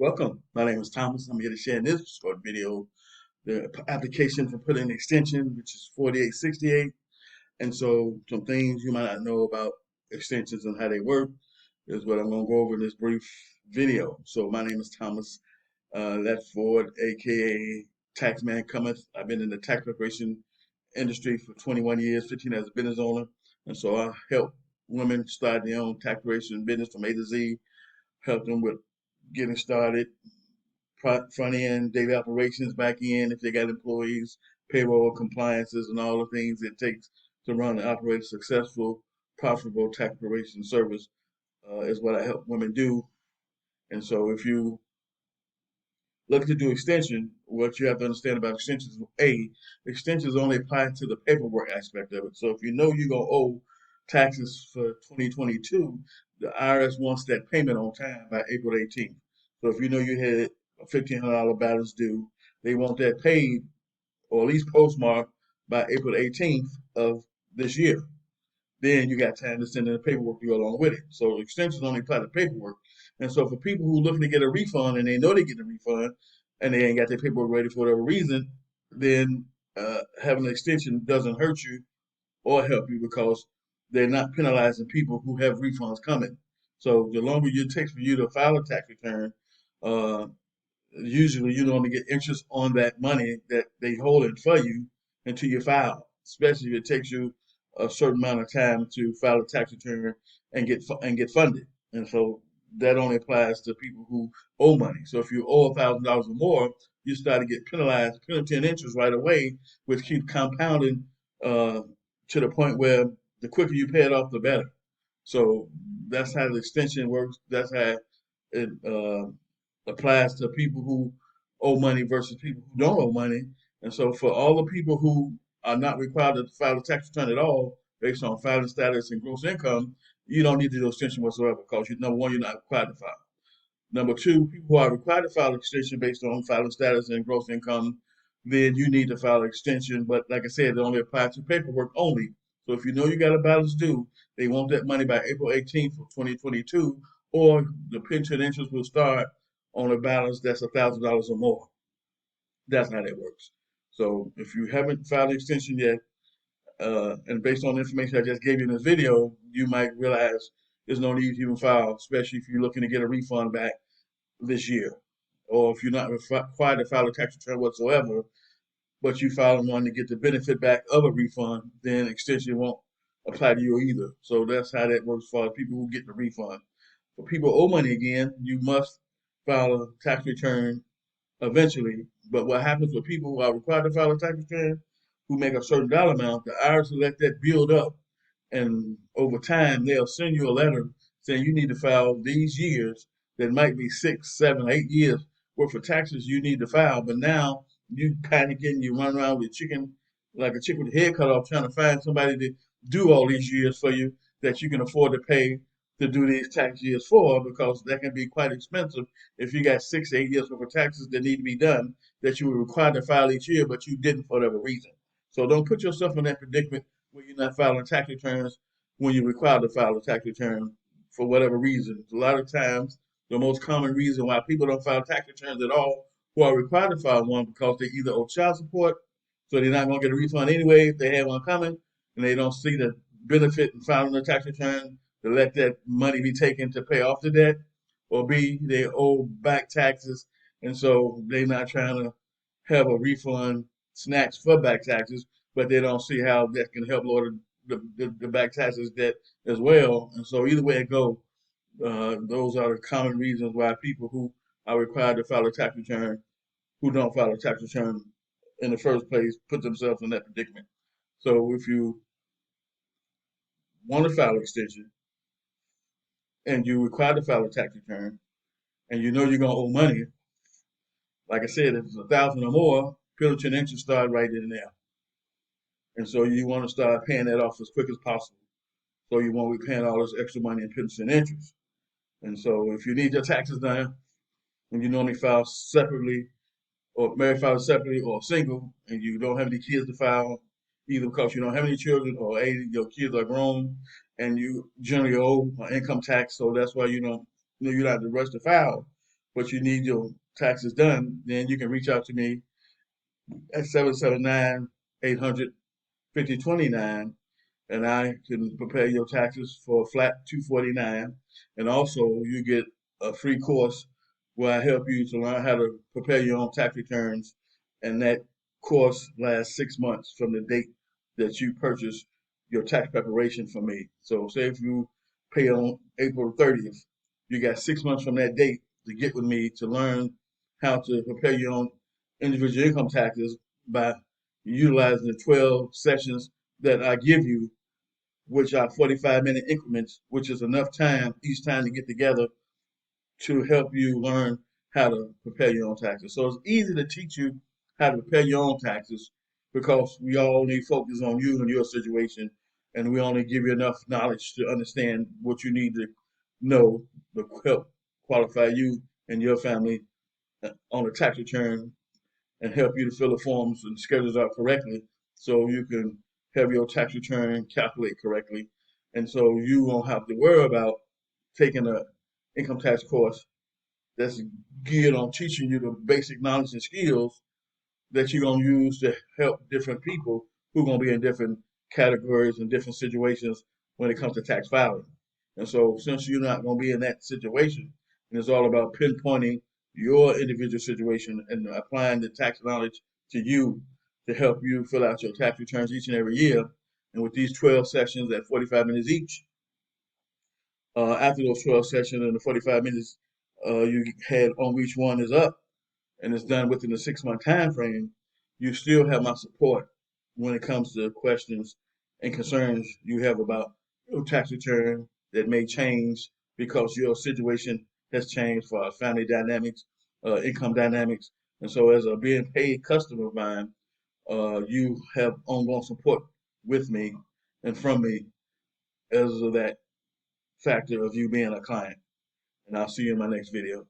Welcome. My name is Thomas. I'm here to share in this short video the application for putting an extension, which is 4868. And so some things you might not know about extensions and how they work is what I'm going to go over in this brief video. So my name is Thomas LEDFORD, aka Taxman Cometh. I've been in the tax preparation industry for 21 years, 15 as a business owner. And so I help women start their own tax preparation business from A to Z, help them with getting started, front end, daily operations, back end, if they got employees, payroll, compliances, and all the things it takes to run and operate a successful, profitable tax preparation service is what I help women do. And so if you look to do extension, what you have to understand about extensions, extensions only apply to the paperwork aspect of it. So if you know you're going to owe taxes for 2022, the IRS wants that payment on time by April 18th. So if you know you had a $1,500 balance due, they want that paid or at least postmarked by April 18th of this year. Then you got time to send in the paperwork to go along with it. So extensions only apply to paperwork. And so for people who are looking to get a refund and they know they get a refund and they ain't got their paperwork ready for whatever reason, then having an extension doesn't hurt you or help you because they're not penalizing people who have refunds coming. So the longer it takes for you to file a tax return, uh, usually you don't get interest on that money that they holding for you until you file, especially if it takes you a certain amount of time to file a tax return and get funded. And so that only applies to people who owe money. So if you owe $1,000 or more, you start to get penalized, penalty and interest right away, which keep compounding uh, to the point where the quicker you pay it off, the better. So that's how the extension works. That's how it applies to people who owe money versus people who don't owe money. And so for all the people who are not required to file a tax return at all based on filing status and gross income, you don't need to do extension whatsoever because number one, you're not required to file. Number two, people who are required to file extension based on filing status and gross income, then you need to file an extension. But like I said, it only applies to paperwork only. So if you know you got a balance due, they want that money by April 18th of 2022, or the pension interest will start on a balance that's $1,000 or more. That's how that works. So if you haven't filed an extension yet, and based on the information I just gave you in this video, you might realize there's no need to even file, especially if you're looking to get a refund back this year. Or if you're not required to file a tax return whatsoever, but you file one to get the benefit back of a refund, then extension won't apply to you either. So that's how that works for people who get the refund. For people who owe money again, you must file a tax return eventually. But what happens with people who are required to file a tax return, who make a certain dollar amount, the IRS will let that build up. And over time, they'll send you a letter saying you need to file these years that might be 6, 7, 8 years worth of taxes you need to file. But now you panicking, you run around with chicken, like a chicken with the head cut off, trying to find somebody to do all these years for you that you can afford to pay to do these tax years for, because that can be quite expensive if you got 6, 8 years worth of taxes that need to be done that you were required to file each year, but you didn't for whatever reason. So don't put yourself in that predicament where you're not filing tax returns when you're required to file a tax return for whatever reason. A lot of times, the most common reason why people don't file tax returns at all who are required to file one because they either owe child support, so they're not going to get a refund anyway if they have one coming, and they don't see the benefit in filing a tax return to let that money be taken to pay off the debt, or B, they owe back taxes, and so they're not trying to have a refund snatched for back taxes, but they don't see how that can help lower the back taxes debt as well. And so either way it goes, those are the common reasons why people who are required to file a tax return, who don't file a tax return in the first place, put themselves in that predicament. So if you want to file an extension and you're required to file a tax return and you know you're going to owe money, like I said, if it's 1,000 or more, penalty and interest start right in there. And so you want to start paying that off as quick as possible. So you won't be paying all this extra money in penalty and interest. And so if you need your taxes done and you normally file separately or married file separately or single and you don't have any kids to file, either because you don't have any children or your kids are grown and you generally owe income tax, so that's why you don't, you're not in the rush to file. but you need your taxes done, then you can reach out to me at 779-800-5029, and I can prepare your taxes for a flat 249. And also, you get a free course where I help you to learn how to prepare your own tax returns, and that course lasts 6 months from the date that you purchase your tax preparation from me. So, say if you pay on April 30th, you got 6 months from that date to get with me to learn how to prepare your own individual income taxes by utilizing the 12 sessions that I give you, which are 45-minute increments, which is enough time each time to get together to help you learn how to prepare your own taxes. So it's easy to teach you how to prepare your own taxes because we all need focus on you and your situation, and we only give you enough knowledge to understand what you need to know to help qualify you and your family on a tax return and help you to fill the forms and schedules out correctly so you can have your tax return calculate correctly. And so you won't have to worry about taking an income tax course that's geared on teaching you the basic knowledge and skills that you're going to use to help different people who are going to be in different categories and different situations when it comes to tax filing. And so, since you're not going to be in that situation, and it's all about pinpointing your individual situation and applying the tax knowledge to you to help you fill out your tax returns each and every year. And with these 12 sessions at 45 minutes each, after those 12 sessions and the 45 minutes you had on each one is up, and it's done within a 6 month time frame, you still have my support when it comes to questions and concerns you have about your tax return that may change because your situation has changed for our family dynamics, income dynamics. And so, as a being paid customer of mine, you have ongoing support with me and from me as of that factor of you being a client. And I'll see you in my next video.